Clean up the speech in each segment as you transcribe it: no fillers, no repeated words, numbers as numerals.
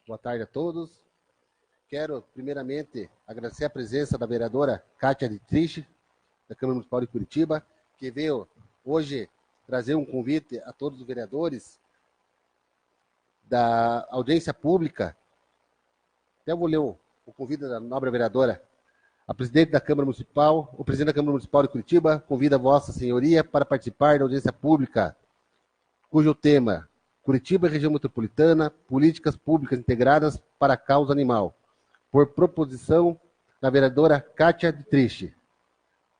Boa tarde a todos. Quero, primeiramente, agradecer a presença da vereadora Kátia Dietrich, da Câmara Municipal de Curitiba, que veio hoje trazer um convite a todos os vereadores da audiência pública. Até vou ler o convite da nobre vereadora. A presidente da Câmara Municipal, o presidente da Câmara Municipal de Curitiba convida Vossa Senhoria para participar da audiência pública, cujo tema: Curitiba e região metropolitana, políticas públicas integradas para a causa animal, por proposição da vereadora Kátia Dietrich.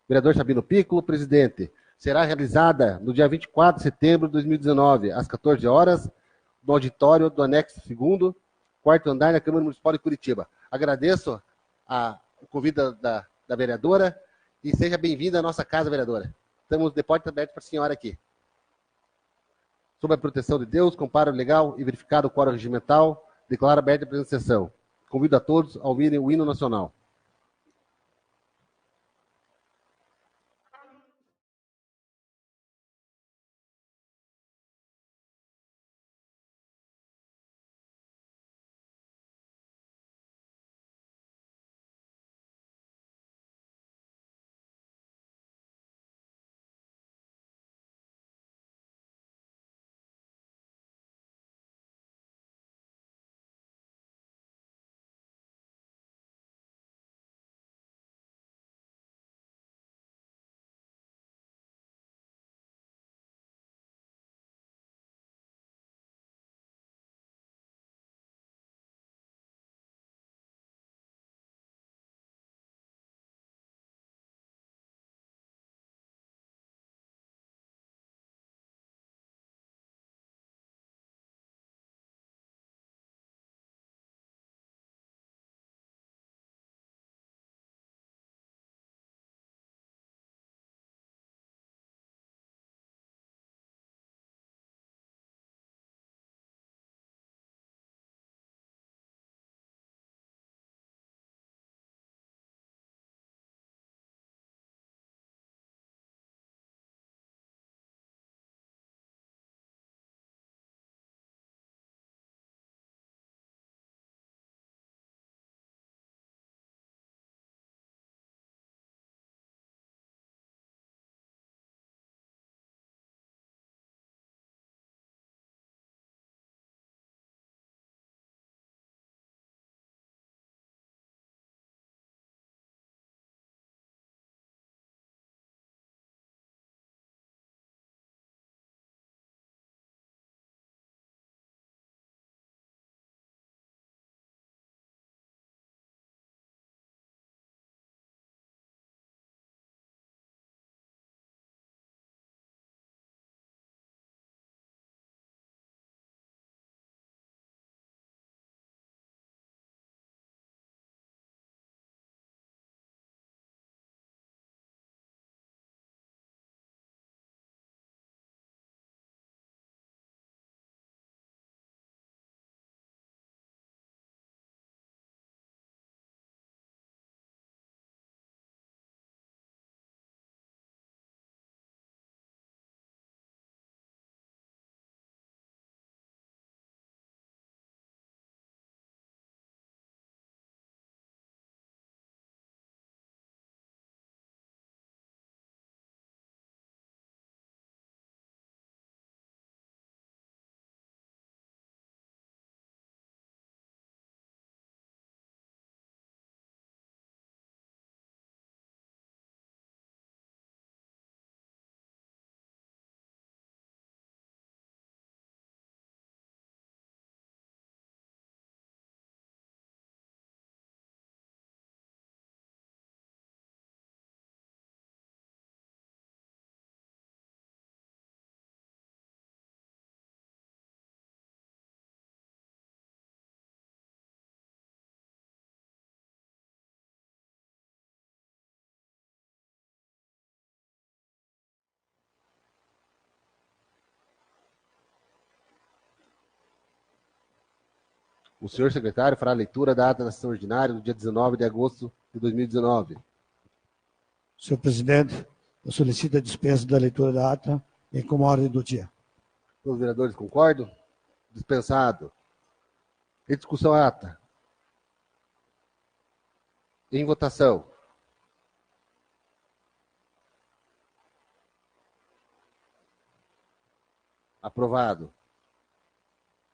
Vereador Sabino Piccolo, presidente. Será realizada no dia 24 de setembro de 2019, às 14 horas, no auditório do anexo 2º, quarto andar da Câmara Municipal de Curitiba. Agradeço o convite da vereadora e seja bem-vinda à nossa casa, vereadora. Estamos de porta aberta para a senhora aqui. Sob a proteção de Deus, comparo legal e verificado o quórum regimental, declaro aberta a presente sessão. Convido a todos a ouvirem o hino nacional. O senhor secretário fará a leitura da ata da sessão ordinária do dia 19 de agosto de 2019. Senhor presidente, eu solicito a dispensa da leitura da ata em como ordem do dia. Todos os vereadores concordam? Dispensado. Em discussão a ata. Em votação. Aprovado.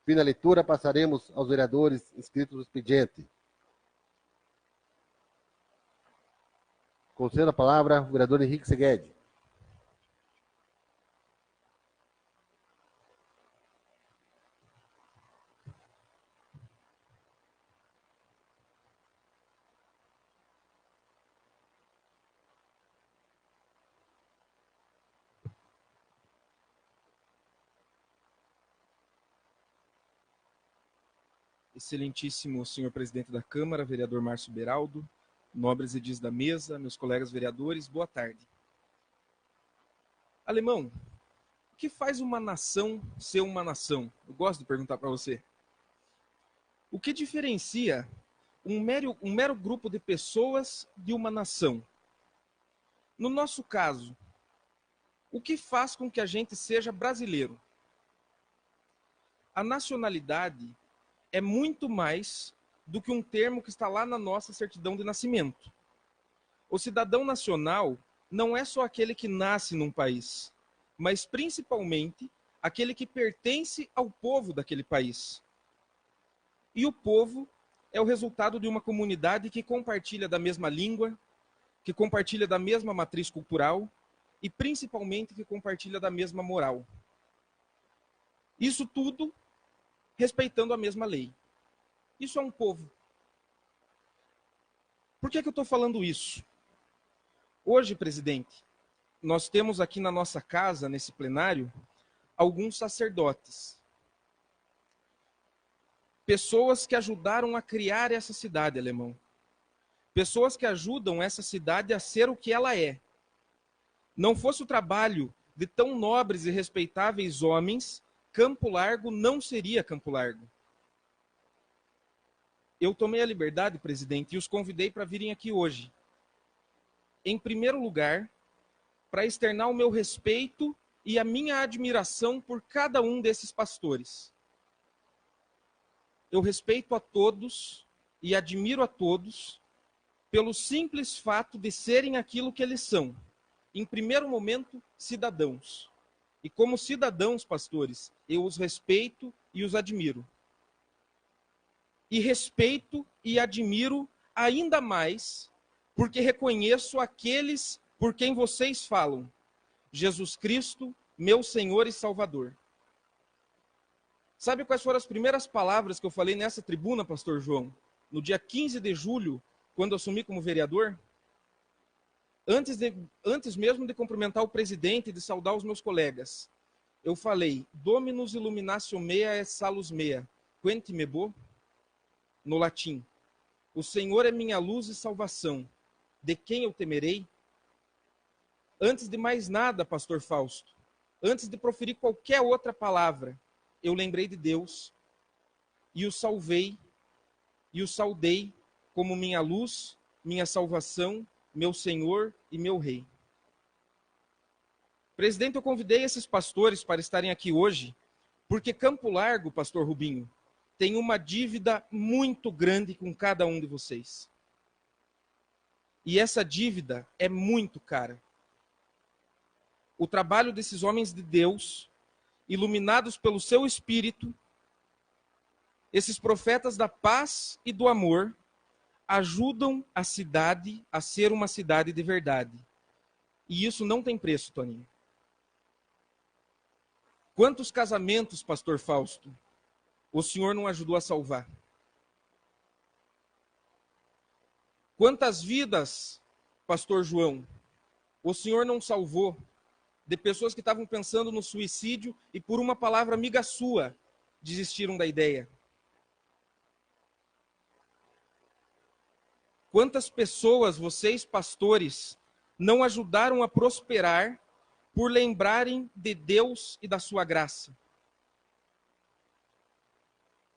Fim da leitura, passaremos aos vereadores inscritos no expediente. Concedo a palavra ao vereador Henrique Seguedi. Excelentíssimo senhor presidente da Câmara, vereador Márcio Beraldo, nobres edis da mesa, meus colegas vereadores, boa tarde. Alemão, o que faz uma nação ser uma nação? Eu gosto de perguntar para você. O que diferencia um mero grupo de pessoas de uma nação? No nosso caso, o que faz com que a gente seja brasileiro? A nacionalidade é muito mais do que um termo que está lá na nossa certidão de nascimento. O cidadão nacional não é só aquele que nasce num país, mas principalmente aquele que pertence ao povo daquele país. E o povo é o resultado de uma comunidade que compartilha da mesma língua, que compartilha da mesma matriz cultural e principalmente que compartilha da mesma moral. Isso tudo respeitando a mesma lei. Isso é um povo. Por que eu estou falando isso? Hoje, presidente, nós temos aqui na nossa casa, nesse plenário, alguns sacerdotes. Pessoas que ajudaram a criar essa cidade, Alemão. Pessoas que ajudam essa cidade a ser o que ela é. Não fosse o trabalho de tão nobres e respeitáveis homens, Campo Largo não seria Campo Largo. Eu tomei a liberdade, presidente, e os convidei para virem aqui hoje. Em primeiro lugar, para externar o meu respeito e a minha admiração por cada um desses pastores. Eu respeito a todos e admiro a todos pelo simples fato de serem aquilo que eles são. Em primeiro momento, cidadãos. E como cidadãos, pastores, eu os respeito e os admiro. E respeito e admiro ainda mais porque reconheço aqueles por quem vocês falam. Jesus Cristo, meu Senhor e Salvador. Sabe quais foram as primeiras palavras que eu falei nessa tribuna, pastor João? No dia 15 de julho, quando eu assumi como vereador? Antes mesmo de cumprimentar o presidente e de saudar os meus colegas, eu falei, Dominus illuminatio mea et salus mea, quenque mebo, no latim. O Senhor é minha luz e salvação, de quem eu temerei? Antes de mais nada, pastor Fausto, antes de proferir qualquer outra palavra, eu lembrei de Deus e o salvei e o saudei como minha luz, minha salvação, meu Senhor e meu Rei. Presidente, eu convidei esses pastores para estarem aqui hoje, porque Campo Largo, pastor Rubinho, tem uma dívida muito grande com cada um de vocês. E essa dívida é muito cara. O trabalho desses homens de Deus, iluminados pelo seu Espírito, esses profetas da paz e do amor, ajudam a cidade a ser uma cidade de verdade. E isso não tem preço, Toninho. Quantos casamentos, pastor Fausto, o senhor não ajudou a salvar? Quantas vidas, pastor João, o senhor não salvou de pessoas que estavam pensando no suicídio e por uma palavra amiga sua desistiram da ideia? Quantas pessoas vocês, pastores, não ajudaram a prosperar por lembrarem de Deus e da sua graça?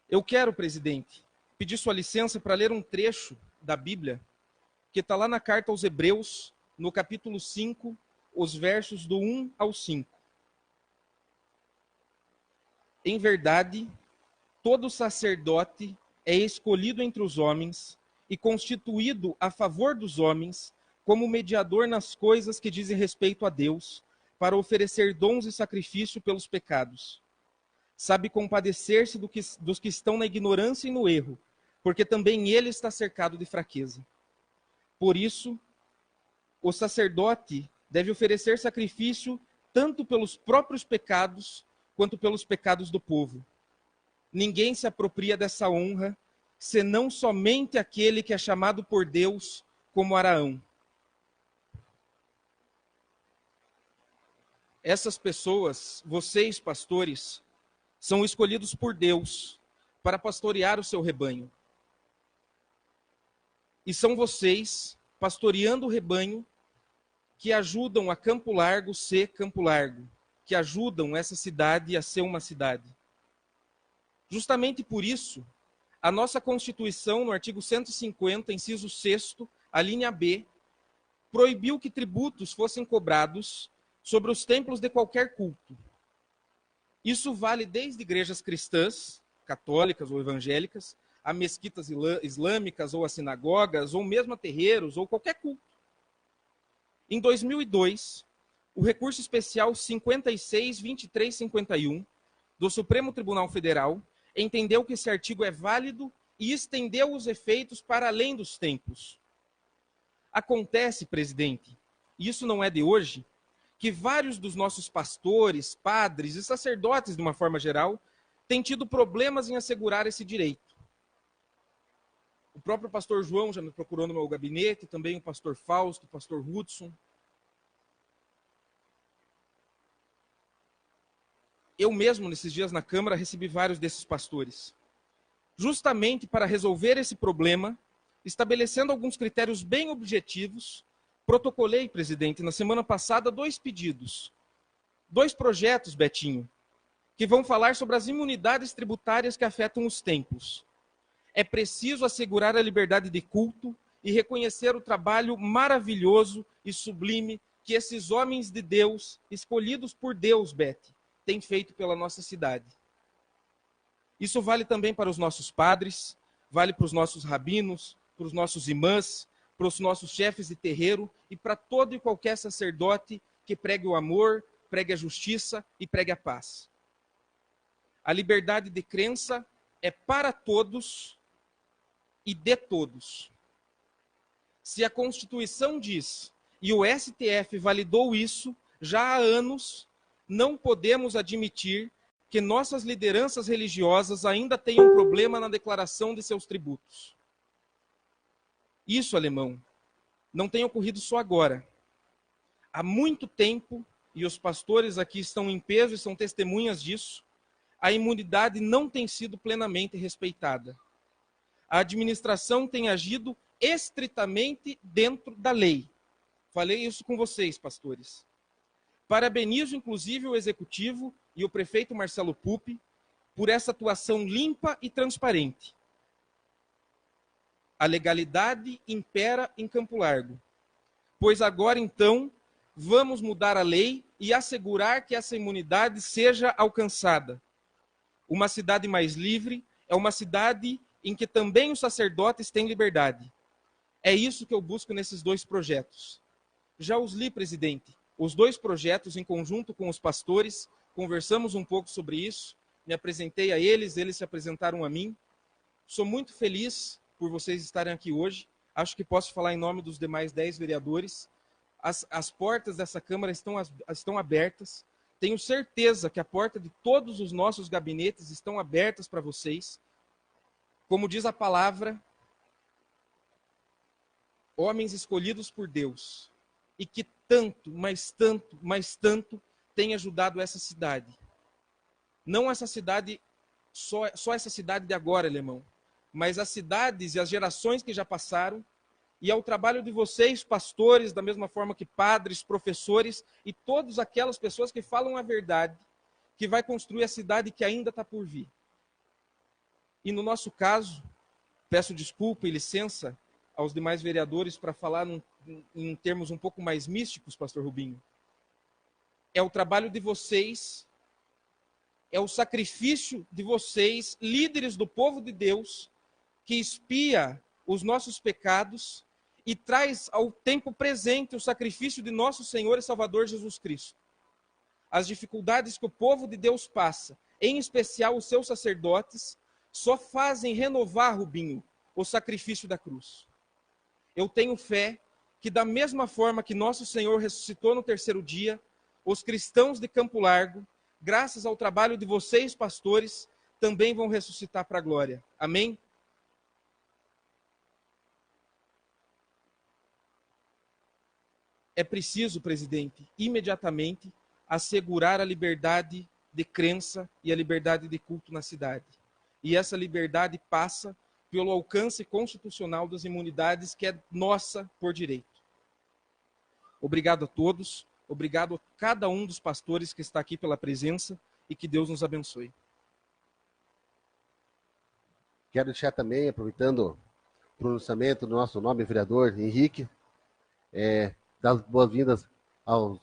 Eu quero, presidente, pedir sua licença para ler um trecho da Bíblia que está lá na carta aos Hebreus, no capítulo 5, os versos do 1 ao 5. Em verdade, todo sacerdote é escolhido entre os homens e constituído a favor dos homens como mediador nas coisas que dizem respeito a Deus, para oferecer dons e sacrifício pelos pecados. Sabe compadecer-se dos que estão na ignorância e no erro, porque também ele está cercado de fraqueza. Por isso, o sacerdote deve oferecer sacrifício tanto pelos próprios pecados, quanto pelos pecados do povo. Ninguém se apropria dessa honra, senão somente aquele que é chamado por Deus, como Araão. Essas pessoas, vocês, pastores, são escolhidos por Deus para pastorear o seu rebanho. E são vocês, pastoreando o rebanho, que ajudam a Campo Largo ser Campo Largo, que ajudam essa cidade a ser uma cidade. Justamente por isso, a nossa Constituição, no artigo 150, inciso 6º, a linha B, proibiu que tributos fossem cobrados sobre os templos de qualquer culto. Isso vale desde igrejas cristãs, católicas ou evangélicas, a mesquitas islâmicas ou a sinagogas, ou mesmo a terreiros, ou qualquer culto. Em 2002, o recurso especial 56.2351 do Supremo Tribunal Federal entendeu que esse artigo é válido e estendeu os efeitos para além dos templos. Acontece, presidente, e isso não é de hoje, que vários dos nossos pastores, padres e sacerdotes, de uma forma geral, têm tido problemas em assegurar esse direito. O próprio pastor João já me procurou no meu gabinete, também o pastor Fausto, o pastor Hudson. Eu mesmo, nesses dias na Câmara, recebi vários desses pastores. Justamente para resolver esse problema, estabelecendo alguns critérios bem objetivos, protocolei, presidente, na semana passada, 2 pedidos. 2 projetos, Betinho, que vão falar sobre as imunidades tributárias que afetam os templos. É preciso assegurar a liberdade de culto e reconhecer o trabalho maravilhoso e sublime que esses homens de Deus, escolhidos por Deus, Bete, têm feito pela nossa cidade. Isso vale também para os nossos padres, vale para os nossos rabinos, para os nossos imãs, para os nossos chefes de terreiro e para todo e qualquer sacerdote que pregue o amor, pregue a justiça e pregue a paz. A liberdade de crença é para todos e de todos. Se a Constituição diz, e o STF validou isso já há anos, não podemos admitir que nossas lideranças religiosas ainda tenham problema na declaração de seus tributos. Isso, alemão, não tem ocorrido só agora. Há muito tempo, e os pastores aqui estão em peso e são testemunhas disso, a imunidade não tem sido plenamente respeitada. A administração tem agido estritamente dentro da lei. Falei isso com vocês, pastores. Parabenizo, inclusive, o Executivo e o prefeito Marcelo Pupi por essa atuação limpa e transparente. A legalidade impera em Campo Largo. Pois agora, então, vamos mudar a lei e assegurar que essa imunidade seja alcançada. Uma cidade mais livre é uma cidade em que também os sacerdotes têm liberdade. É isso que eu busco nesses 2 projetos. Já os li, presidente, os 2 projetos em conjunto com os pastores, conversamos um pouco sobre isso, me apresentei a eles, eles se apresentaram a mim. Sou muito feliz por vocês estarem aqui hoje. Acho que posso falar em nome dos demais 10 vereadores. As portas dessa Câmara estão abertas. Tenho certeza que a porta de todos os nossos gabinetes estão abertas para vocês. Como diz a palavra, homens escolhidos por Deus, e que tanto, mas tanto, tem ajudado essa cidade. Não essa cidade, só essa cidade de agora, alemão, mas as cidades e as gerações que já passaram, e ao trabalho de vocês, pastores, da mesma forma que padres, professores, e todas aquelas pessoas que falam a verdade, que vai construir a cidade que ainda está por vir. E no nosso caso, peço desculpa e licença aos demais vereadores para falar em termos um pouco mais místicos, pastor Rubinho. É o trabalho de vocês, é o sacrifício de vocês, líderes do povo de Deus, que expia os nossos pecados e traz ao tempo presente o sacrifício de nosso Senhor e Salvador Jesus Cristo. As dificuldades que o povo de Deus passa, em especial os seus sacerdotes, só fazem renovar, Rubinho, o sacrifício da cruz. Eu tenho fé que da mesma forma que nosso Senhor ressuscitou no terceiro dia, os cristãos de Campo Largo, graças ao trabalho de vocês, pastores, também vão ressuscitar para a glória. Amém? É preciso, presidente, imediatamente assegurar a liberdade de crença e a liberdade de culto na cidade. E essa liberdade passa pelo alcance constitucional das imunidades, que é nossa por direito. Obrigado a todos, obrigado a cada um dos pastores que está aqui pela presença e que Deus nos abençoe. Quero deixar também, aproveitando o pronunciamento do nosso nobre vereador Henrique, dar as boas-vindas aos...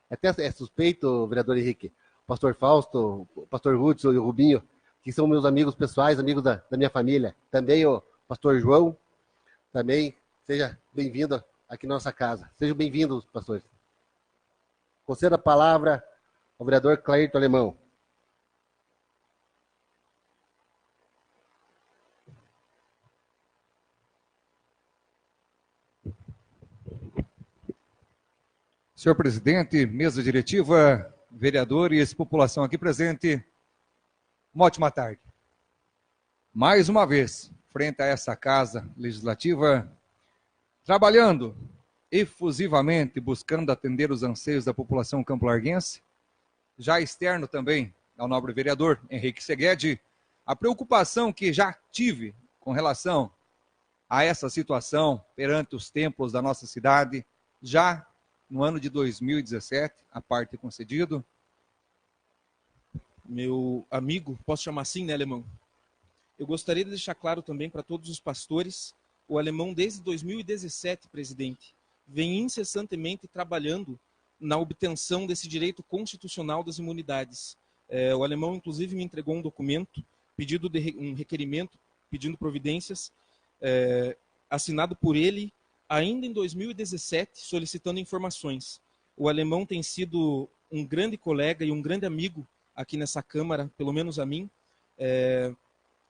Até é suspeito, vereador Henrique, o pastor Fausto, o pastor Hudson e o Rubinho, que são meus amigos pessoais, amigos da minha família. Também o pastor João, também seja bem-vindo aqui na nossa casa. Sejam bem-vindos, pastores. Concedo a palavra ao vereador Clairton Alemão. Senhor presidente, mesa diretiva, vereadores, população aqui presente, uma ótima tarde. Mais uma vez, frente a essa casa legislativa, trabalhando efusivamente, buscando atender os anseios da população campolarguense, já externo também ao nobre vereador Henrique Seguedi, a preocupação que já tive com relação a essa situação perante os templos da nossa cidade, já no ano de 2017, a parte concedido. Meu amigo, posso chamar assim, né, Alemão? Eu gostaria de deixar claro também para todos os pastores, o Alemão desde 2017, presidente, vem incessantemente trabalhando na obtenção desse direito constitucional das imunidades. O Alemão, inclusive, me entregou um documento, um requerimento, pedindo providências, assinado por ele, ainda em 2017, solicitando informações. O Alemão tem sido um grande colega e um grande amigo aqui nessa Câmara, pelo menos a mim.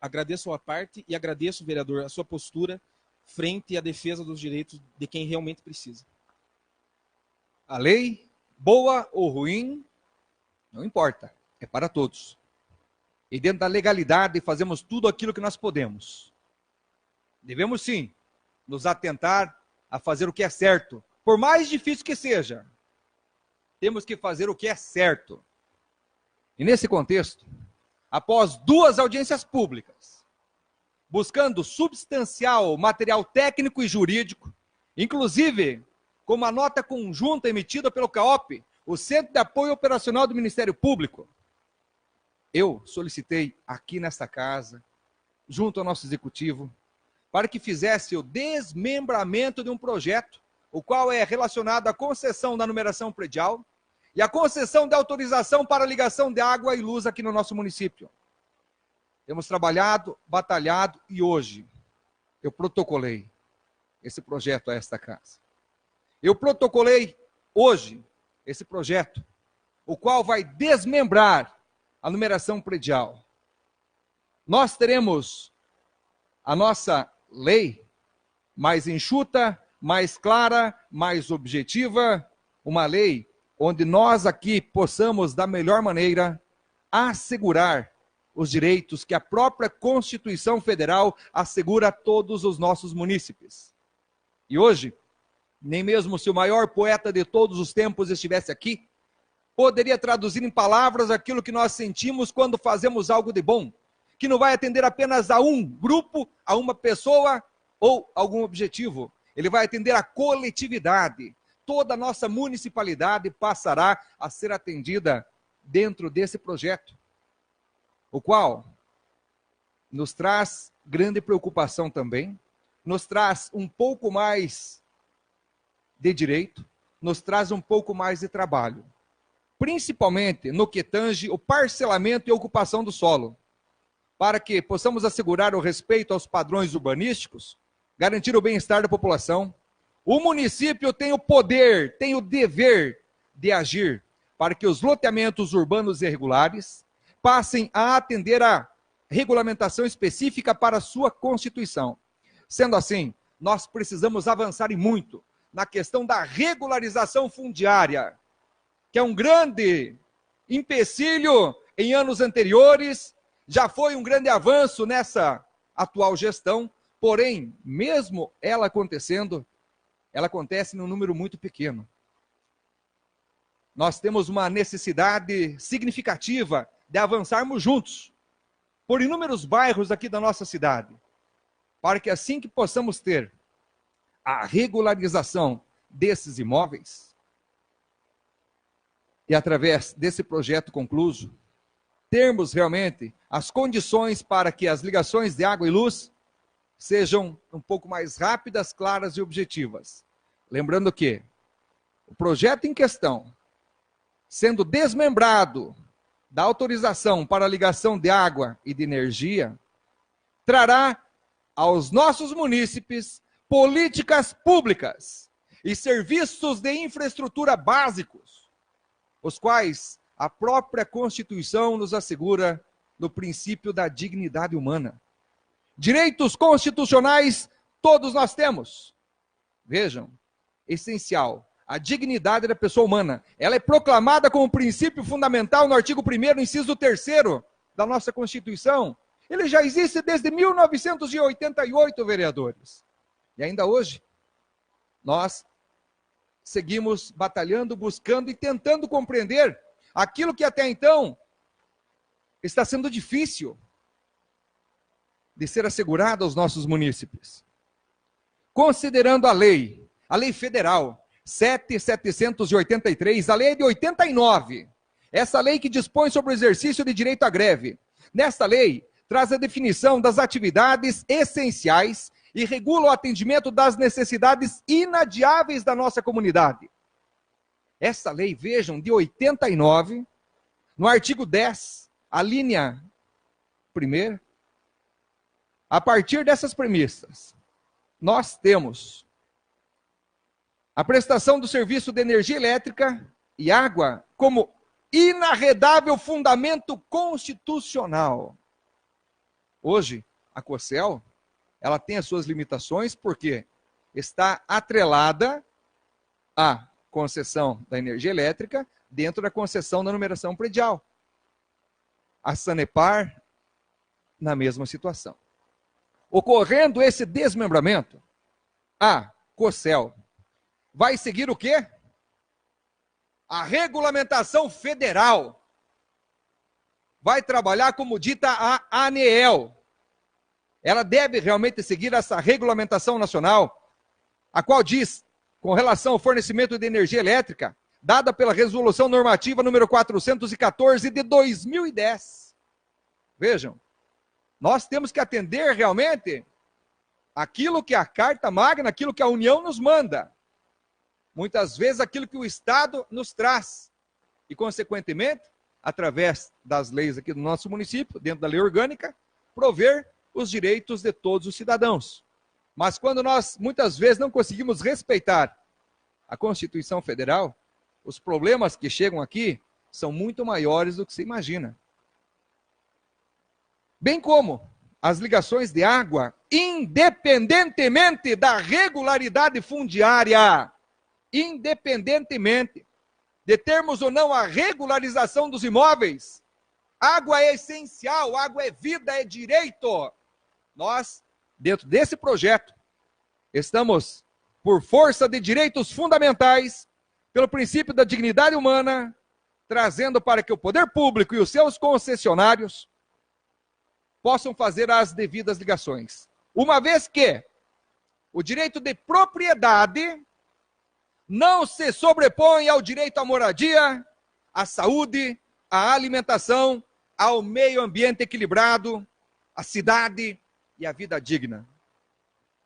Agradeço a parte e agradeço, vereador, a sua postura frente à defesa dos direitos de quem realmente precisa. A lei, boa ou ruim, não importa, é para todos. E dentro da legalidade fazemos tudo aquilo que nós podemos. Devemos sim nos atentar a fazer o que é certo, por mais difícil que seja. Temos que fazer o que é certo. E nesse contexto, após 2 audiências públicas, buscando substancial material técnico e jurídico, inclusive com uma nota conjunta emitida pelo CAOP, o Centro de Apoio Operacional do Ministério Público, eu solicitei aqui nesta casa, junto ao nosso executivo, para que fizesse o desmembramento de um projeto, o qual é relacionado à concessão da numeração predial e à concessão de autorização para ligação de água e luz aqui no nosso município. Temos trabalhado, batalhado e hoje eu protocolei esse projeto a esta casa. Eu protocolei hoje esse projeto, o qual vai desmembrar a numeração predial. Nós teremos a nossa lei mais enxuta, mais clara, mais objetiva, uma lei onde nós aqui possamos, da melhor maneira, assegurar os direitos que a própria Constituição Federal assegura a todos os nossos munícipes. E hoje, nem mesmo se o maior poeta de todos os tempos estivesse aqui, poderia traduzir em palavras aquilo que nós sentimos quando fazemos algo de bom, que não vai atender apenas a um grupo, a uma pessoa ou algum objetivo. Ele vai atender a coletividade. Toda a nossa municipalidade passará a ser atendida dentro desse projeto, o qual nos traz grande preocupação também, nos traz um pouco mais de direito, nos traz um pouco mais de trabalho, principalmente no que tange o parcelamento e ocupação do solo. para que possamos assegurar o respeito aos padrões urbanísticos, garantir o bem-estar da população, o município tem o poder, tem o dever de agir para que os loteamentos urbanos irregulares passem a atender a regulamentação específica para a sua constituição. Sendo assim, nós precisamos avançar e muito na questão da regularização fundiária, que é um grande empecilho em anos anteriores, já foi um grande avanço nessa atual gestão, porém, mesmo ela acontecendo, ela acontece num número muito pequeno. Nós temos uma necessidade significativa de avançarmos juntos por inúmeros bairros aqui da nossa cidade, para que assim que possamos ter a regularização desses imóveis, e através desse projeto concluso, termos realmente as condições para que as ligações de água e luz sejam um pouco mais rápidas, claras e objetivas. Lembrando que o projeto em questão, sendo desmembrado da autorização para a ligação de água e de energia, trará aos nossos munícipes políticas públicas e serviços de infraestrutura básicos, os quais a própria Constituição nos assegura no princípio da dignidade humana. Direitos constitucionais todos nós temos. Vejam, essencial, a dignidade da pessoa humana. Ela é proclamada como princípio fundamental no artigo 1º, inciso 3º da nossa Constituição. Ele já existe desde 1988, vereadores. E ainda hoje, nós seguimos batalhando, buscando e tentando compreender aquilo que até então está sendo difícil de ser assegurado aos nossos munícipes. Considerando a lei federal 7.783, a lei de 89, essa lei que dispõe sobre o exercício de direito à greve. Nesta lei, traz a definição das atividades essenciais e regula o atendimento das necessidades inadiáveis da nossa comunidade. Essa lei, vejam, de 89, no artigo 10, a linha 1ª, a partir dessas premissas, nós temos a prestação do serviço de energia elétrica e água como inarredável fundamento constitucional. Hoje, a Cocel, ela tem as suas limitações porque está atrelada à concessão da energia elétrica dentro da concessão da numeração predial. A Sanepar, na mesma situação. Ocorrendo esse desmembramento, a Cocel vai seguir o quê? A regulamentação federal. Vai trabalhar como dita a ANEEL. Ela deve realmente seguir essa regulamentação nacional, a qual diz, com relação ao fornecimento de energia elétrica, dada pela Resolução Normativa número 414 de 2010. Vejam, nós temos que atender realmente aquilo que a Carta Magna, aquilo que a União nos manda. Muitas vezes aquilo que o Estado nos traz. E, consequentemente, através das leis aqui do nosso município, dentro da lei orgânica, prover os direitos de todos os cidadãos. Mas quando nós, muitas vezes, não conseguimos respeitar a Constituição Federal, os problemas que chegam aqui são muito maiores do que se imagina. Bem como as ligações de água, independentemente da regularidade fundiária, independentemente de termos ou não a regularização dos imóveis, água é essencial, água é vida, é direito. Nós, dentro desse projeto, estamos, por força de direitos fundamentais, pelo princípio da dignidade humana, trazendo para que o poder público e os seus concessionários possam fazer as devidas ligações. Uma vez que o direito de propriedade não se sobrepõe ao direito à moradia, à saúde, à alimentação, ao meio ambiente equilibrado, à cidade e à vida digna.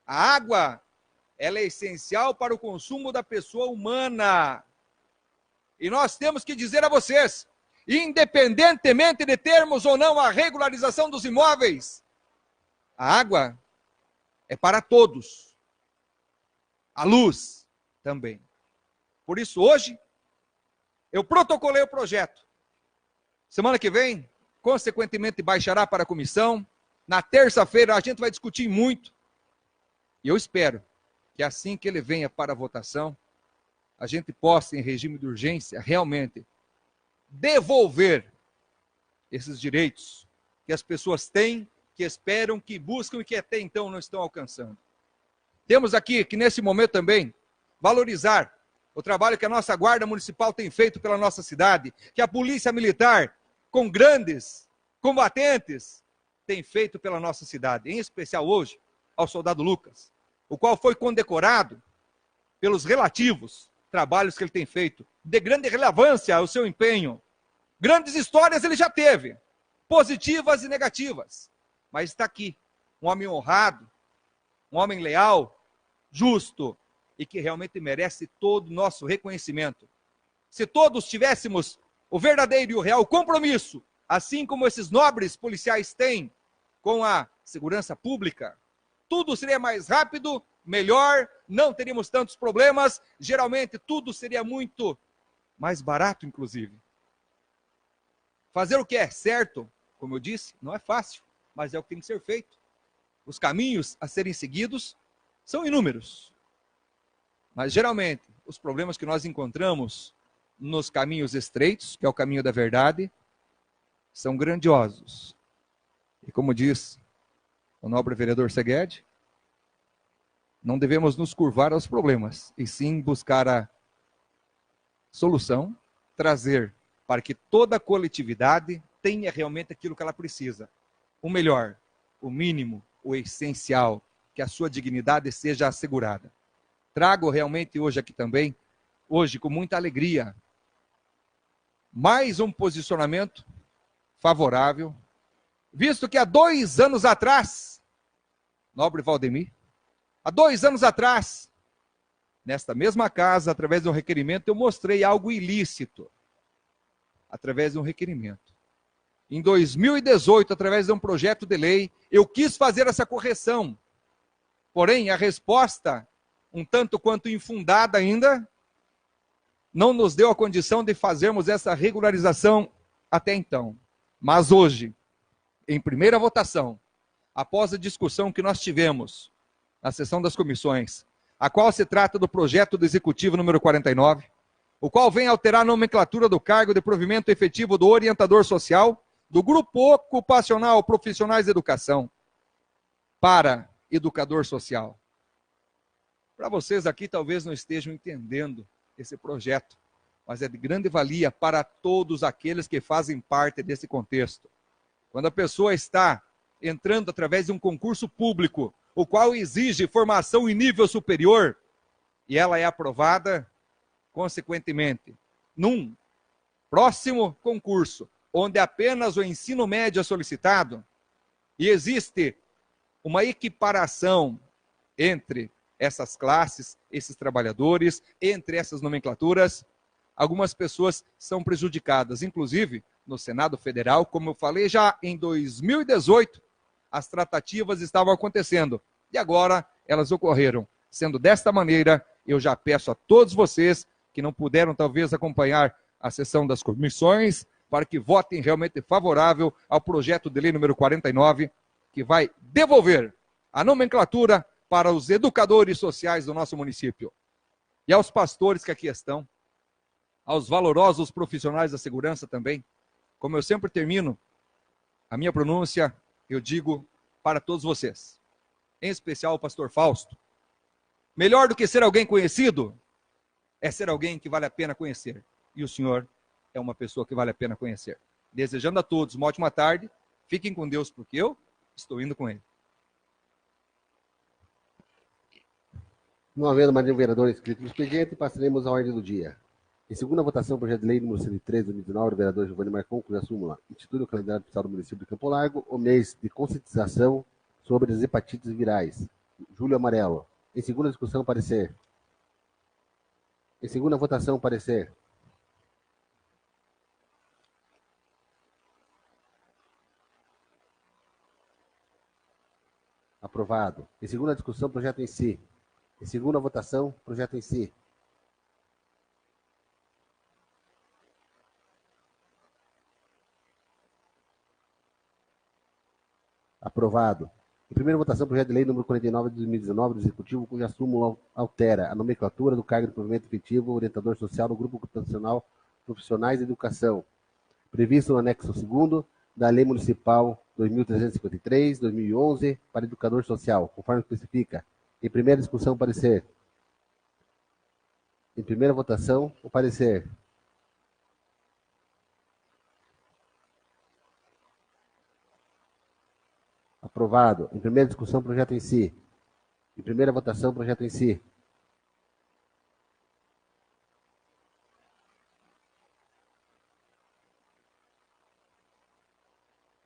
A água, ela é essencial para o consumo da pessoa humana. E nós temos que dizer a vocês independentemente de termos ou não a regularização dos imóveis, a água é para todos. A luz também. Por isso, hoje, eu protocolei o projeto. Semana que vem, consequentemente, baixará para a comissão. Na terça-feira, a gente vai discutir muito. E eu espero que assim que ele venha para a votação, a gente possa, em regime de urgência, realmente devolver esses direitos que as pessoas têm, que esperam, que buscam e que até então não estão alcançando. Temos aqui que nesse momento também valorizar o trabalho que a nossa Guarda Municipal tem feito pela nossa cidade, que a Polícia Militar, com grandes combatentes, tem feito pela nossa cidade, em especial hoje ao soldado Lucas, o qual foi condecorado pelos relativos trabalhos que ele tem feito, de grande relevância ao seu empenho. Grandes histórias ele já teve, positivas e negativas, mas está aqui, um homem honrado, um homem leal, justo e que realmente merece todo o nosso reconhecimento. Se todos tivéssemos o verdadeiro e o real compromisso, assim como esses nobres policiais têm com a segurança pública, tudo seria mais rápido, melhor, não teríamos tantos problemas, geralmente tudo seria muito mais barato, inclusive. Fazer o que é certo, como eu disse, não é fácil, mas é o que tem que ser feito. Os caminhos a serem seguidos são inúmeros. Mas, geralmente, os problemas que nós encontramos nos caminhos estreitos, que é o caminho da verdade, são grandiosos. E como diz o nobre vereador Segued, não devemos nos curvar aos problemas, e sim buscar a solução, trazer para que toda a coletividade tenha realmente aquilo que ela precisa. O melhor, o mínimo, o essencial, que a sua dignidade seja assegurada. Trago realmente hoje aqui também, hoje com muita alegria, mais um posicionamento favorável, visto que há 2 anos atrás, nobre Valdemir, há 2 anos atrás, nesta mesma casa, através de um requerimento, eu mostrei algo ilícito, através de um requerimento. Em 2018, através de um projeto de lei, eu quis fazer essa correção. Porém, a resposta, um tanto quanto infundada ainda, não nos deu a condição de fazermos essa regularização até então. Mas hoje, em primeira votação, após a discussão que nós tivemos na sessão das comissões, a qual se trata do projeto do Executivo número 49, o qual vem alterar a nomenclatura do cargo de provimento efetivo do orientador social, do Grupo Ocupacional Profissionais de Educação, para educador social. Para vocês aqui talvez não estejam entendendo esse projeto, mas é de grande valia para todos aqueles que fazem parte desse contexto. Quando a pessoa está entrando através de um concurso público, o qual exige formação em nível superior, e ela é aprovada, consequentemente, num próximo concurso, onde apenas o ensino médio é solicitado, e existe uma equiparação entre essas classes, esses trabalhadores, entre essas nomenclaturas, algumas pessoas são prejudicadas. Inclusive, no Senado Federal, como eu falei já em 2018, as tratativas estavam acontecendo. E agora elas ocorreram. Sendo desta maneira, eu já peço a todos vocês que não puderam talvez acompanhar a sessão das comissões, para que votem realmente favorável ao projeto de lei número 49, que vai devolver a nomenclatura para os educadores sociais do nosso município. E aos pastores que aqui estão, aos valorosos profissionais da segurança também. Como eu sempre termino a minha pronúncia, eu digo para todos vocês, em especial o pastor Fausto, melhor do que ser alguém conhecido, é ser alguém que vale a pena conhecer. E o senhor é uma pessoa que vale a pena conhecer. Desejando a todos uma ótima tarde, fiquem com Deus, porque eu estou indo com ele. Não havendo mais nenhum vereador inscrito no expediente, passaremos à ordem do dia. Em segunda votação, o projeto de lei número 103, 2019, o vereador Giovanni Marcon, cuja súmula institui o calendário oficial do município de Campo Largo, o mês de conscientização sobre as hepatites virais. Júlio Amarelo. Em segunda discussão, parecer. Em segunda votação, parecer. Aprovado. Em segunda discussão, projeto em si. Em segunda votação, projeto em si. Aprovado. Em primeira votação, projeto de lei número 49 de 2019 do Executivo, cuja súmula altera a nomenclatura do cargo de provimento efetivo orientador social do Grupo Computacional Profissionais de Educação, previsto no anexo 2º da Lei Municipal 2353/2011 para educador social, conforme especifica. Em primeira discussão, parecer. Em primeira votação, o parecer. Aprovado. Em primeira discussão, projeto em si. Em primeira votação, projeto em si.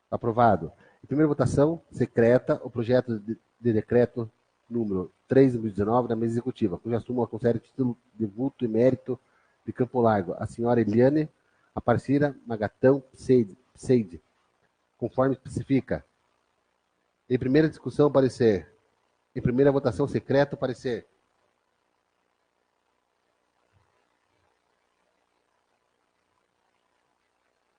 Aprovado. Em primeira votação, secreta, o projeto de decreto número 3 de 2019 da mesa executiva, cuja súmula confere título de vulto e mérito de Campo Largo a senhora Eliane Aparcira Magatão Seide, conforme especifica. Em primeira discussão, parecer. Em primeira votação, secreto, parecer.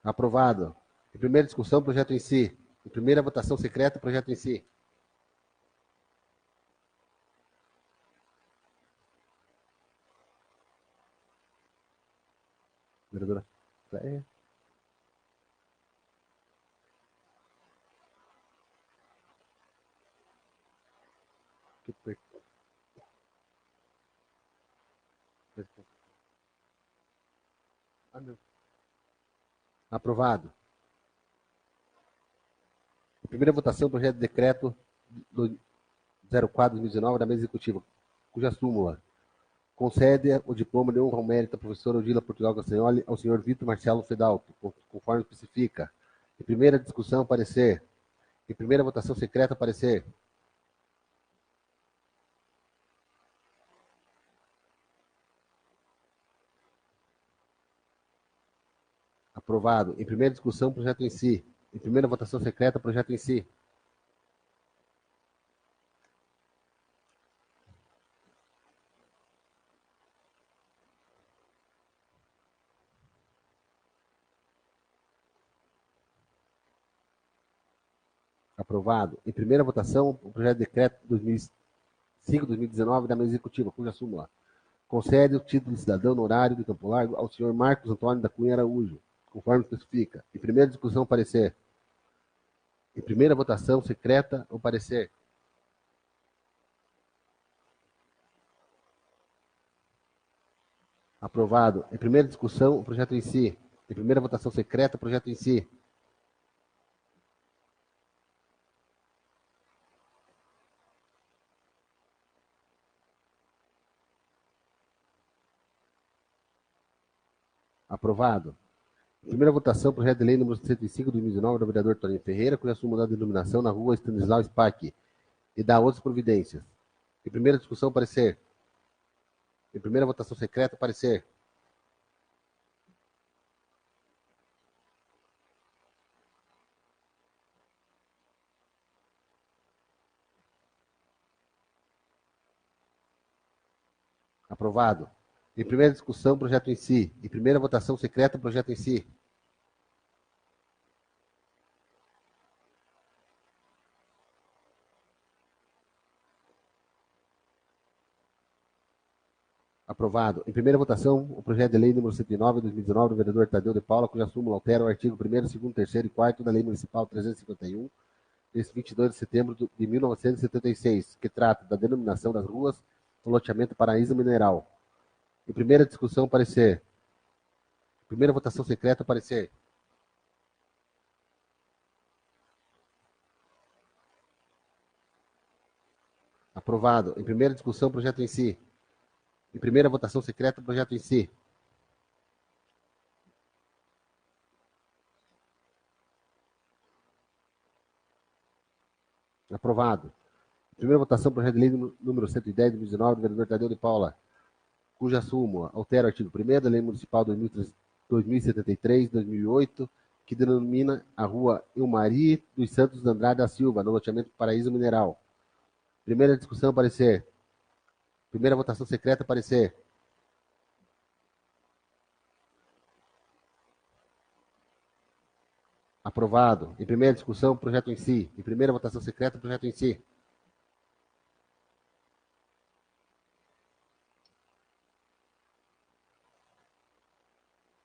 Aprovado. Em primeira discussão, projeto em si. Em primeira votação, secreta, projeto em si. Vereadora. Aprovado. Em primeira votação, projeto de decreto 04/2019 da mesa executiva, cuja súmula concede o diploma de honra ao mérito à professora Odila Portugal Castagnoli ao senhor Vitor Marcelo Fedalto, conforme especifica. Em primeira discussão, parecer. Em primeira votação secreta, parecer. Aprovado. Em primeira discussão, projeto em si. Em primeira votação secreta, projeto em si. Aprovado. Em primeira votação, o projeto de decreto 2005/2019 da mesa executiva, cuja súmula concede o título de cidadão honorário de Campo Largo ao senhor Marcos Antônio da Cunha Araújo, conforme especifica. Em primeira discussão, parecer. Em primeira votação secreta, o parecer. Aprovado. Em primeira discussão, o projeto em si. Em primeira votação secreta, o projeto em si. Aprovado. Em primeira votação, projeto de lei número 105/2019 do vereador Toninho Ferreira, cuja súmula da denominação na rua Stanislau Spack e da outras providências. Em primeira discussão, parecer. Em primeira votação secreta, parecer. Aprovado. Em primeira discussão, projeto em si. Em primeira votação secreta, projeto em si. Aprovado. Em primeira votação, o projeto de lei número 109/2019 do vereador Tadeu de Paula, cuja súmula altera o artigo 1º, 2º, 3º e 4º da Lei Municipal 351, desse 22 de setembro de 1976, que trata da denominação das ruas do loteamento Paraíso Mineral. Em primeira discussão, parecer. Em primeira votação secreta, parecer. Aprovado. Em primeira discussão, projeto em si. Em primeira votação secreta, projeto em si. Aprovado. Em primeira votação, projeto de lei número 110/2019 do vereador Tadeu de Paula, cuja súmula altera o artigo 1º da Lei Municipal 2073/2008, que denomina a rua Eumari dos Santos de Andrade da Silva, no loteamento Paraíso Mineral. Primeira discussão, parecer. Primeira votação secreta, parecer. Aprovado. Em primeira discussão, projeto em si. Em primeira votação secreta, projeto em si.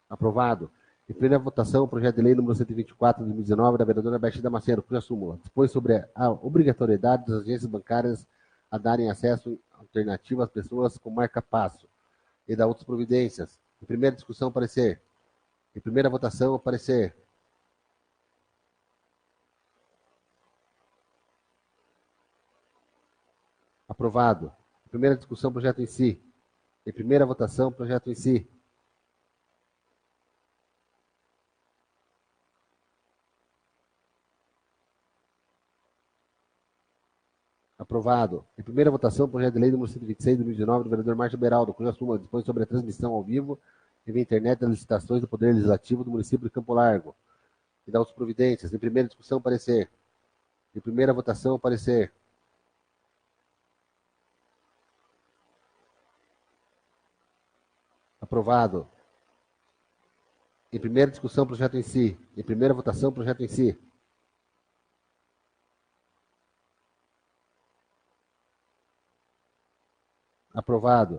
Aprovado. Em primeira votação, projeto de lei número 124 de 2019, da vereadora Beth Damasceno, cuja súmula dispõe sobre a obrigatoriedade das agências bancárias a darem acesso alternativo às pessoas com marca-passo e da outras providências. Em primeira discussão, parecer. Em primeira votação, parecer. Aprovado. Em primeira discussão, projeto em si. Em primeira votação, projeto em si. Aprovado. Em primeira votação, projeto de lei número 126 de 2019, do vereador Márcio Beraldo, cuja súmula dispõe sobre a transmissão ao vivo e via internet das licitações do Poder Legislativo do município de Campo Largo e da outras providências. Em primeira discussão, parecer. Em primeira votação, parecer. Aprovado. Em primeira discussão, projeto em si. Em primeira votação, projeto em si. Aprovado.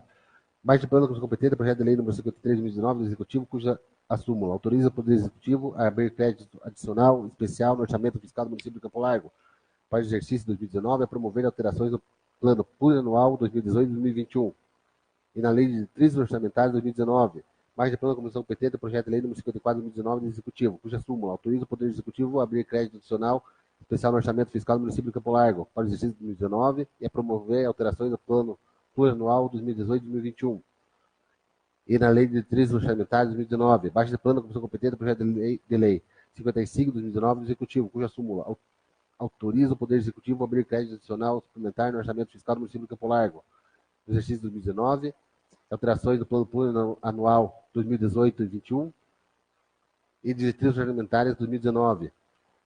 Mais de plano competente, projeto de lei número 53 de 2019 do Executivo, cuja a súmula autoriza o Poder Executivo a abrir crédito adicional especial no orçamento fiscal do município de Campo Largo para o exercício 2019 e a promover alterações no plano plurianual 2018 e 2021 e na lei de diretrizes orçamentárias 2019. Mais de plano da comissão competente, projeto de lei número 54 de 2019 do Executivo, cuja súmula autoriza o Poder Executivo a abrir crédito adicional especial no orçamento fiscal do município de Campo Largo para o exercício 2019 e a promover alterações no plano plurianual 2018 e 2021 e na lei de diretrizes orçamentárias 2019. Baixa de plano da comissão competente, projeto de lei 55 de 2019 do Executivo, cuja súmula autoriza o Poder Executivo a abrir crédito adicional suplementar no orçamento fiscal do município de Campo Largo no exercício 2019, alterações do plano plurianual 2018 e 2021 e diretrizes orçamentárias 2019.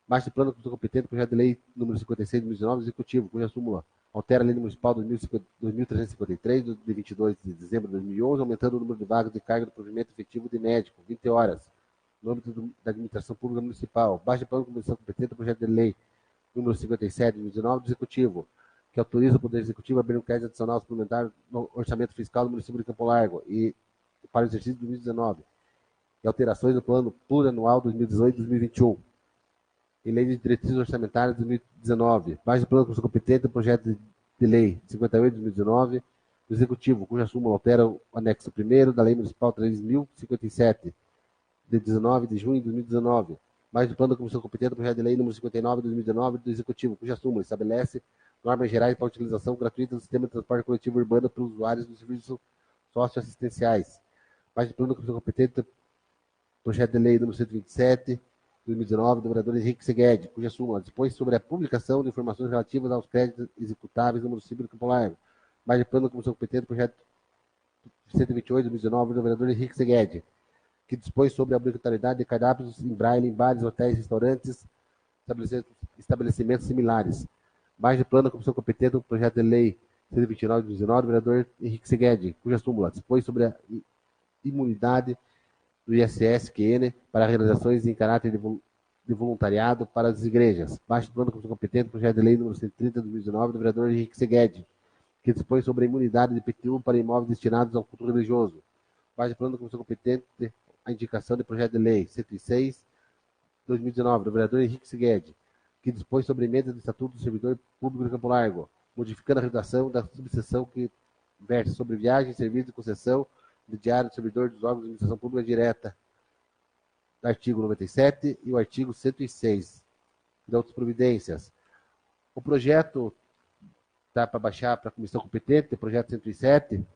Baixa de plano da comissão competente, projeto de lei número 56 de 2019 do Executivo, cuja súmula altera a lei municipal 2353, de 22 de dezembro de 2011, aumentando o número de vagas de carga do provimento efetivo de médico, 20 horas, no âmbito da administração pública municipal. Baixa de plano da comissão competente, projeto de lei número 57 de 2019 do Executivo, que autoriza o Poder Executivo a abrir um crédito adicional suplementar no orçamento fiscal do município de Campo Largo e para o exercício de 2019, e alterações no plano plurianual 2018 e 2021. E lei de diretrizes orçamentárias de 2019. Baixa de plano da comissão competente, projeto de lei 58 de 2019 do Executivo, cuja súmula altera o anexo 1º da Lei Municipal 3.057, de 19 de junho de 2019. Mais do plano da comissão competente, projeto de lei número 59 de 2019 do Executivo, cuja súmula estabelece normas gerais para a utilização gratuita do sistema de transporte coletivo urbano pelos usuários dos serviços socioassistenciais. Mais do plano da comissão competente, projeto de lei número 127 de 2019 do vereador Henrique Segued, cuja súmula dispõe sobre a publicação de informações relativas aos créditos executáveis no município de Campo Largo. Mais de plano da comissão competente, projeto 128 de 2019 do vereador Henrique Segued, que dispõe sobre a obrigatoriedade de cardápios em braille em bares, hotéis, restaurantes, estabelecimentos similares. Mais de plano da comissão competente, o projeto de lei 129 de 2019 do vereador Henrique Segued, cuja súmula dispõe sobre a imunidade do ISS-QN para realizações em caráter de voluntariado para as igrejas. Baixo do plano da comissão competente, projeto de lei número 130 de 2019 do vereador Henrique Segued, que dispõe sobre a imunidade de IPTU para imóveis destinados ao culto religioso. Baixo do plano da comissão competente, a indicação de projeto de lei 106 de 2019 do vereador Henrique Segued, que dispõe sobre emenda do Estatuto do Servidor Público de Campo Largo, modificando a redação da subseção que versa sobre viagem, serviço de concessão de diário do servidor dos órgãos de administração pública direta, do artigo 97 e o artigo 106 de outras providências. O projeto está para baixar para a comissão competente, o projeto 107.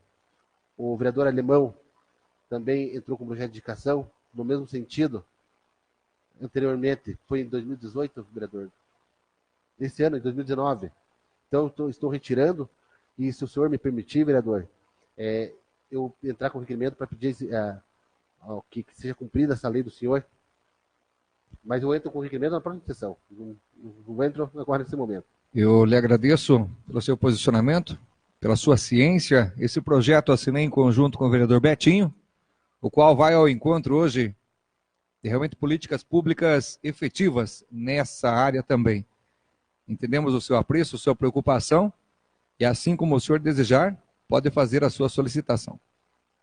O vereador Alemão também entrou com um projeto de indicação no mesmo sentido. Anteriormente, foi em 2018, vereador. Esse ano, em 2019. Então, estou retirando, e se o senhor me permitir, vereador, eu entrar com requerimento para pedir que seja cumprida essa lei do senhor, mas eu entro com requerimento na próxima sessão, não entro agora nesse momento. Eu lhe agradeço pelo seu posicionamento, pela sua ciência. Esse projeto eu assinei em conjunto com o vereador Betinho, o qual vai ao encontro hoje de realmente políticas públicas efetivas nessa área também. Entendemos o seu apreço, a sua preocupação, e assim como o senhor desejar, pode fazer a sua solicitação.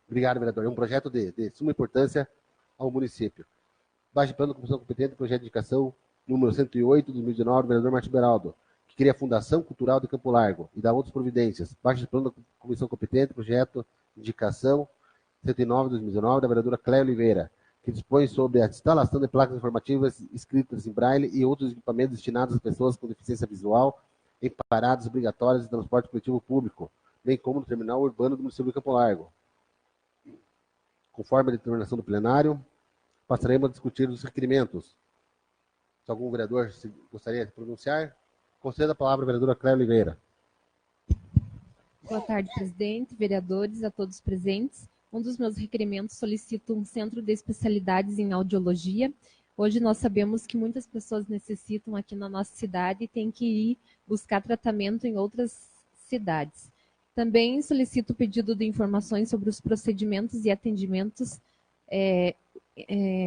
Obrigado, vereador. É um projeto de suma importância ao município. Baixo plano da Comissão Competente, projeto de indicação número 108, de 2019, do vereador Martim Beraldo, que cria a Fundação Cultural de Campo Largo e dá outras providências. Baixo plano da Comissão Competente, projeto de indicação 109, de 2019, da vereadora Cléia Oliveira, que dispõe sobre a instalação de placas informativas escritas em braille e outros equipamentos destinados às pessoas com deficiência visual em paradas obrigatórias de transporte coletivo público, bem como no terminal urbano do município de Campo Largo. Conforme a determinação do plenário, passaremos a discutir os requerimentos. Se algum vereador gostaria de pronunciar, conceda a palavra à vereadora Cléia Oliveira. Boa tarde, presidente, vereadores, a todos presentes. Um dos meus requerimentos solicita um centro de especialidades em audiologia. Hoje nós sabemos que muitas pessoas necessitam aqui na nossa cidade e têm que ir buscar tratamento em outras cidades. Também solicito o pedido de informações sobre os procedimentos e atendimentos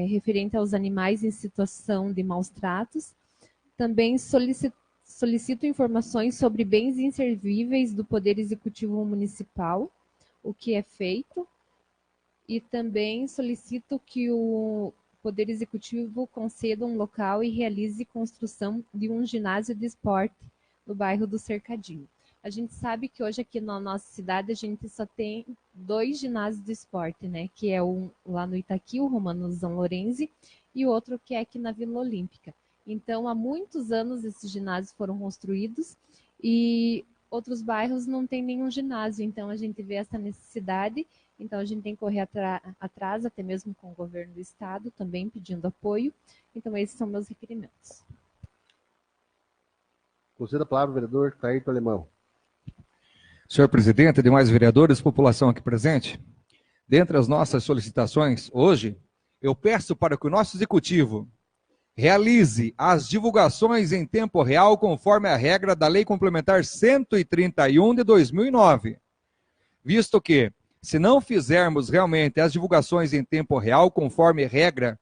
referente aos animais em situação de maus tratos. Também solicito informações sobre bens inservíveis do Poder Executivo Municipal, o que é feito. E também solicito que o Poder Executivo conceda um local e realize construção de um ginásio de esporte no bairro do Cercadinho. A gente sabe que hoje aqui na nossa cidade a gente só tem 2 ginásios de esporte, né? Que é um lá no Itaqui, o Romanuzão Lorenzi, e o outro que é aqui na Vila Olímpica. Então, há muitos anos esses ginásios foram construídos e outros bairros não tem nenhum ginásio. Então, a gente vê essa necessidade. Então, a gente tem que correr atrás, até mesmo com o governo do estado, também pedindo apoio. Então, esses são meus requerimentos. Conceda a palavra ao vereador Cleito Alemão. Senhor presidente, demais vereadores, população aqui presente, dentre as nossas solicitações hoje, eu peço para que o nosso executivo realize as divulgações em tempo real conforme a regra da Lei Complementar 131 de 2009, visto que, se não fizermos realmente as divulgações em tempo real conforme a regra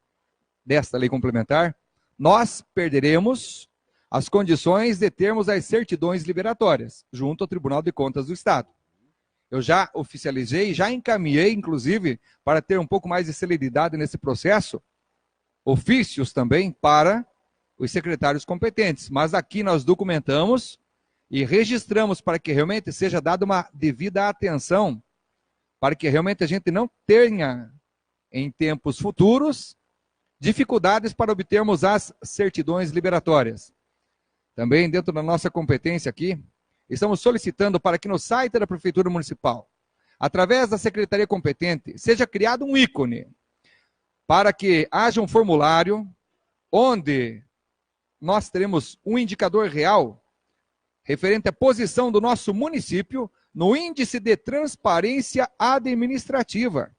desta lei complementar, nós perderemos as condições de termos as certidões liberatórias junto ao Tribunal de Contas do Estado. Eu já oficializei, já encaminhei, inclusive, para ter um pouco mais de celeridade nesse processo, ofícios também para os secretários competentes. Mas aqui nós documentamos e registramos para que realmente seja dada uma devida atenção, para que realmente a gente não tenha, em tempos futuros, dificuldades para obtermos as certidões liberatórias. Também, dentro da nossa competência aqui, estamos solicitando para que no site da Prefeitura Municipal, através da Secretaria Competente, seja criado um ícone para que haja um formulário onde nós teremos um indicador real referente à posição do nosso município no índice de transparência administrativa.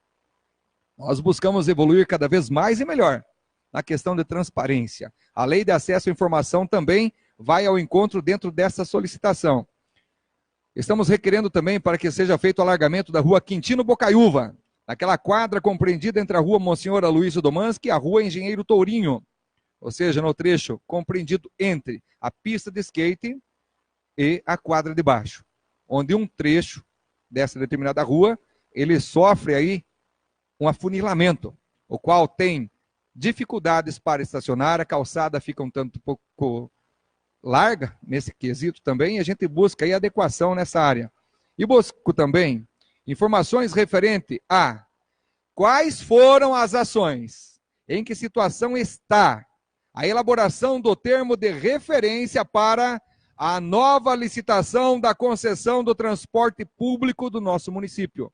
Nós buscamos evoluir cada vez mais e melhor na questão de transparência. A Lei de Acesso à Informação também vai ao encontro dentro dessa solicitação. Estamos requerendo também para que seja feito o alargamento da rua Quintino Bocaiúva, naquela quadra compreendida entre a rua Monsenhor Aloysio Domanski e a rua Engenheiro Tourinho, ou seja, no trecho compreendido entre a pista de skate e a quadra de baixo, onde um trecho dessa determinada rua, ele sofre aí um afunilamento, o qual tem dificuldades para estacionar, a calçada fica um tanto pouco larga nesse quesito também, e a gente busca aí adequação nessa área. E busco também informações referente a quais foram as ações, em que situação está a elaboração do termo de referência para a nova licitação da concessão do transporte público do nosso município.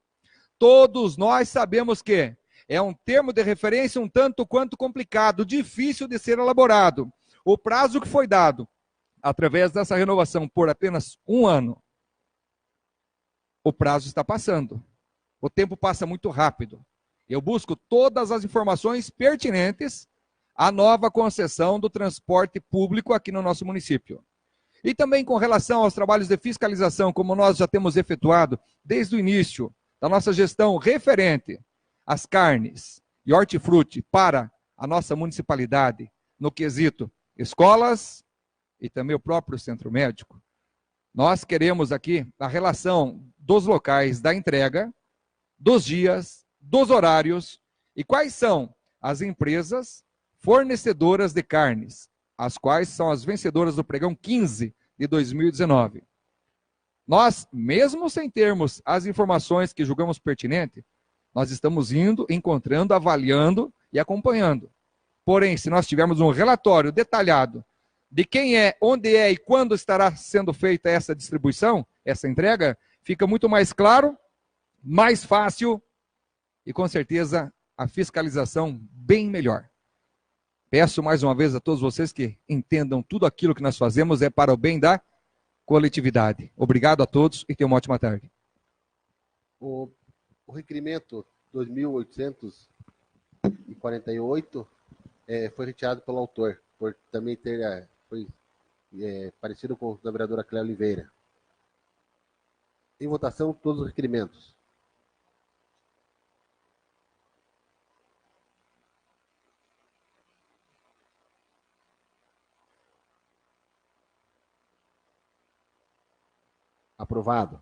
Todos nós sabemos que é um termo de referência um tanto quanto complicado, difícil de ser elaborado. O prazo que foi dado através dessa renovação por apenas 1 ano, o prazo está passando. O tempo passa muito rápido. Eu busco todas as informações pertinentes à nova concessão do transporte público aqui no nosso município. E também com relação aos trabalhos de fiscalização, como nós já temos efetuado desde o início da nossa gestão referente às carnes e hortifruti para a nossa municipalidade, no quesito escolas e também o próprio centro médico, nós queremos aqui a relação dos locais da entrega, dos dias, dos horários e quais são as empresas fornecedoras de carnes, as quais são as vencedoras do pregão 15 de 2019. Nós, mesmo sem termos as informações que julgamos pertinentes, nós estamos indo, encontrando, avaliando e acompanhando. Porém, se nós tivermos um relatório detalhado de quem é, onde é e quando estará sendo feita essa distribuição, essa entrega, fica muito mais claro, mais fácil e, com certeza, a fiscalização bem melhor. Peço mais uma vez a todos vocês que entendam tudo aquilo que nós fazemos é para o bem da coletividade. Obrigado a todos e tenham uma ótima tarde. O requerimento 2848 foi retirado pelo autor, por também ter foi parecido com o da vereadora Cléia Oliveira. Em votação, todos os requerimentos. Aprovado.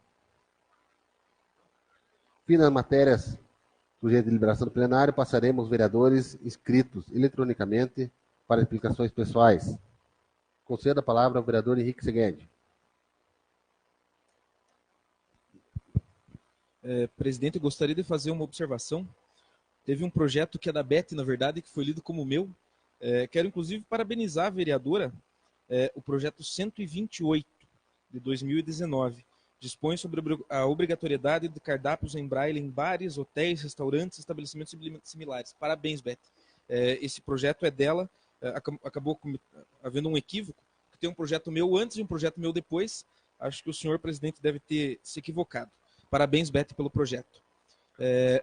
Fim das matérias sujeitas de deliberação do plenário, passaremos aos vereadores inscritos eletronicamente para explicações pessoais. Concedo a palavra ao vereador Henrique Seguende. Presidente, eu gostaria de fazer uma observação. Teve um projeto que é da Beth, na verdade, que foi lido como meu. Quero, inclusive, parabenizar a vereadora. O projeto 128 de 2019 dispõe sobre a obrigatoriedade de cardápios em braille em bares, hotéis, restaurantes, estabelecimentos similares. Parabéns, Beth. Esse projeto é dela. Acabou havendo um equívoco, que tem um projeto meu antes e um projeto meu depois. Acho que o senhor presidente deve ter se equivocado. Parabéns, Beth, pelo projeto.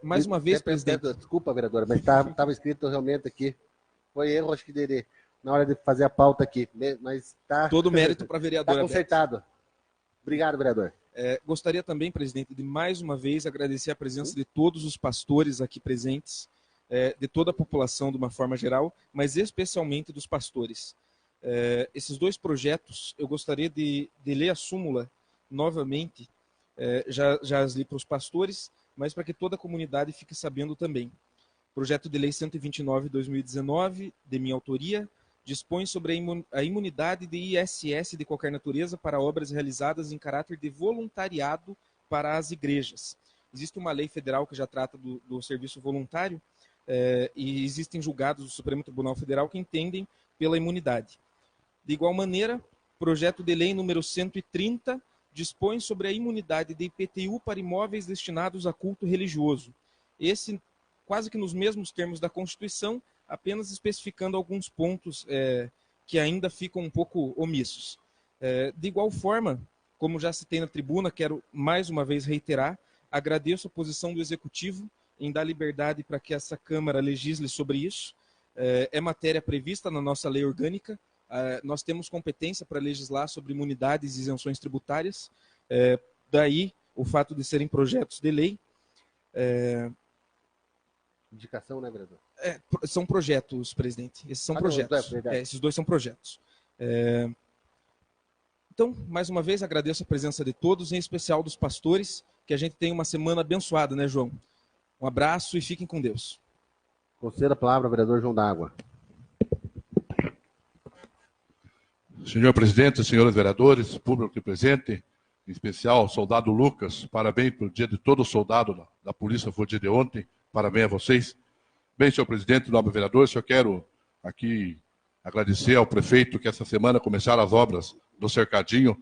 Mais uma vez, presidente... Desculpa, vereadora, mas estava escrito realmente aqui. Foi erro, acho que dele, na hora de fazer a pauta aqui. Mas tá, todo mérito para a vereadora. Está consertado. Beth. Obrigado, vereador. Gostaria também, presidente, de mais uma vez agradecer a presença de todos os pastores aqui presentes, de toda a população de uma forma geral, mas especialmente dos pastores. Esses dois projetos, eu gostaria de ler a súmula novamente, já as li para os pastores, mas para que toda a comunidade fique sabendo também. Projeto de Lei 129/2019, de minha autoria, dispõe sobre a imunidade de ISS de qualquer natureza para obras realizadas em caráter de voluntariado para as igrejas. Existe uma lei federal que já trata do serviço voluntário e existem julgados do Supremo Tribunal Federal que entendem pela imunidade. De igual maneira, projeto de lei número 130 dispõe sobre a imunidade de IPTU para imóveis destinados a culto religioso. Esse, quase que nos mesmos termos da Constituição, apenas especificando alguns pontos que ainda ficam um pouco omissos. De igual forma, como já citei na tribuna, quero mais uma vez reiterar, agradeço a posição do Executivo em dar liberdade para que essa Câmara legisle sobre isso. É matéria prevista na nossa lei orgânica, nós temos competência para legislar sobre imunidades e isenções tributárias, daí o fato de serem projetos de lei. Indicação, né, vereador? São projetos, presidente. Esses são projetos. Esses dois são projetos. Então, mais uma vez, agradeço a presença de todos, em especial dos pastores, que a gente tenha uma semana abençoada, né, João? Um abraço e fiquem com Deus. Concedo a palavra ao vereador João D'Água. Senhor presidente, senhores vereadores, público aqui presente, em especial, soldado Lucas, parabéns pelo dia de todo soldado da polícia, foi o dia de ontem, parabéns a vocês. Bem, senhor presidente, nobre vereador, eu quero aqui agradecer ao prefeito que essa semana começaram as obras do Cercadinho,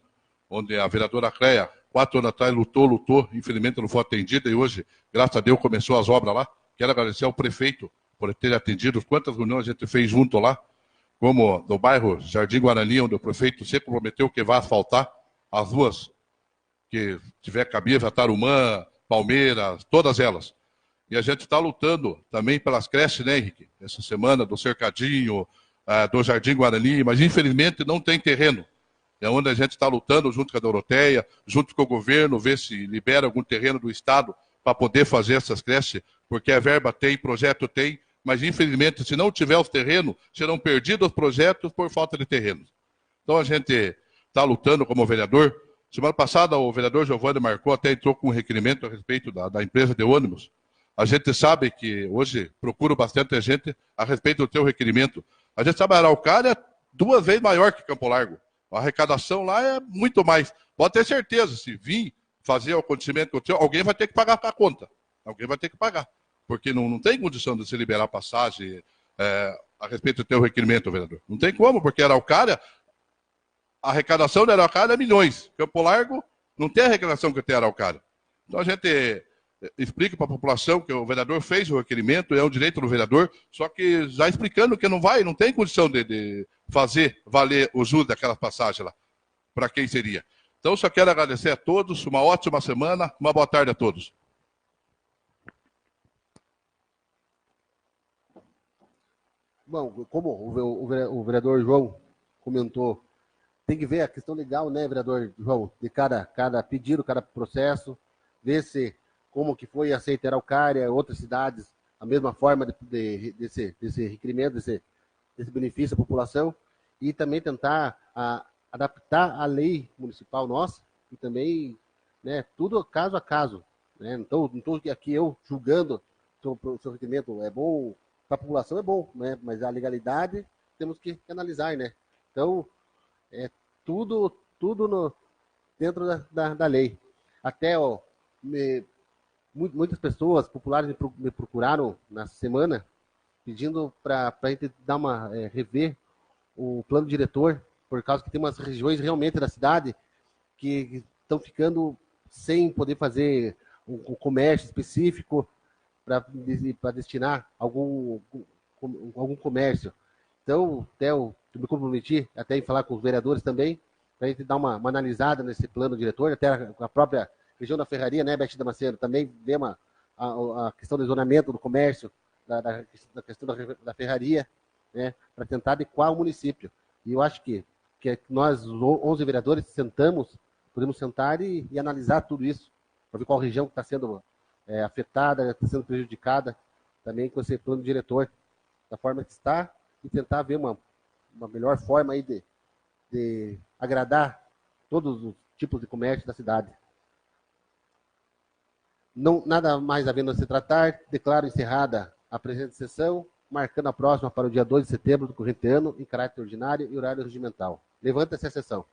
onde a vereadora Cléia, 4 anos atrás, lutou, infelizmente não foi atendida, e hoje, graças a Deus, começou as obras lá. Quero agradecer ao prefeito por ter atendido, quantas reuniões a gente fez junto lá, como no bairro Jardim Guarani, onde o prefeito sempre prometeu que vai asfaltar as ruas que tiver Cabiva, Tarumã, Palmeiras, todas elas. E a gente está lutando também pelas creches, né, Henrique? Essa semana, do Cercadinho, do Jardim Guarani, mas infelizmente não tem terreno. é onde a gente está lutando junto com a Doroteia, junto com o governo, ver se libera algum terreno do Estado para poder fazer essas creches, porque a verba tem, projeto tem, mas infelizmente, se não tiver os terrenos, serão perdidos os projetos por falta de terreno. Então a gente está lutando como vereador. Semana passada o vereador Giovanni Marcou até entrou com um requerimento a respeito da empresa de ônibus. A gente sabe que hoje procuro bastante gente a respeito do teu requerimento. A gente sabe que Araucária é 2 vezes maior que Campo Largo. A arrecadação lá é muito mais. Pode ter certeza, se vir fazer o acontecimento com o teu, alguém vai ter que pagar a conta. Alguém vai ter que pagar. Porque não tem condição de se liberar passagem a respeito do teu requerimento, vereador. Não tem como, porque Araucária, a arrecadação da Araucária é milhões. Campo Largo não tem a arrecadação que tem Araucária. Então a gente explica para a população que o vereador fez o requerimento, é um direito do vereador, só que já explicando que não tem condição de fazer valer o juro daquela passagem lá, para quem seria. Então, só quero agradecer a todos, uma ótima semana, uma boa tarde a todos. Bom, como o vereador João comentou, tem que ver a questão legal, né, vereador João, de cada pedido, cada processo, ver se como que foi aceito Araucária, outras cidades, a mesma forma desse requerimento, desse benefício à população, e também tentar adaptar a lei municipal nossa, e também, né, tudo caso a caso. Né? Não estou aqui eu julgando se o seu requerimento é bom, para a população é bom, né? Mas a legalidade temos que analisar, né? Então, é tudo dentro da lei. Até, muitas pessoas populares me procuraram na semana pedindo para a gente dar rever o plano diretor, por causa que tem umas regiões realmente da cidade que estão ficando sem poder fazer um comércio específico para destinar algum comércio. Então, até eu me comprometi até em falar com os vereadores também, para a gente dar uma analisada nesse plano diretor, até a própria região da Ferraria, né, Beth Damasceno, também vê a questão do zonamento do comércio, da questão da ferraria, né, para tentar adequar o município. E eu acho que nós, 11 vereadores, podemos sentar e analisar tudo isso, para ver qual região está sendo afetada, está sendo prejudicada, também com esse plano diretor, da forma que está, e tentar ver uma melhor forma aí de agradar todos os tipos de comércio da cidade. Nada mais havendo a se tratar, declaro encerrada a presente sessão, marcando a próxima para o dia 2 de setembro do corrente ano, em caráter ordinário e horário regimental. Levanta-se a sessão.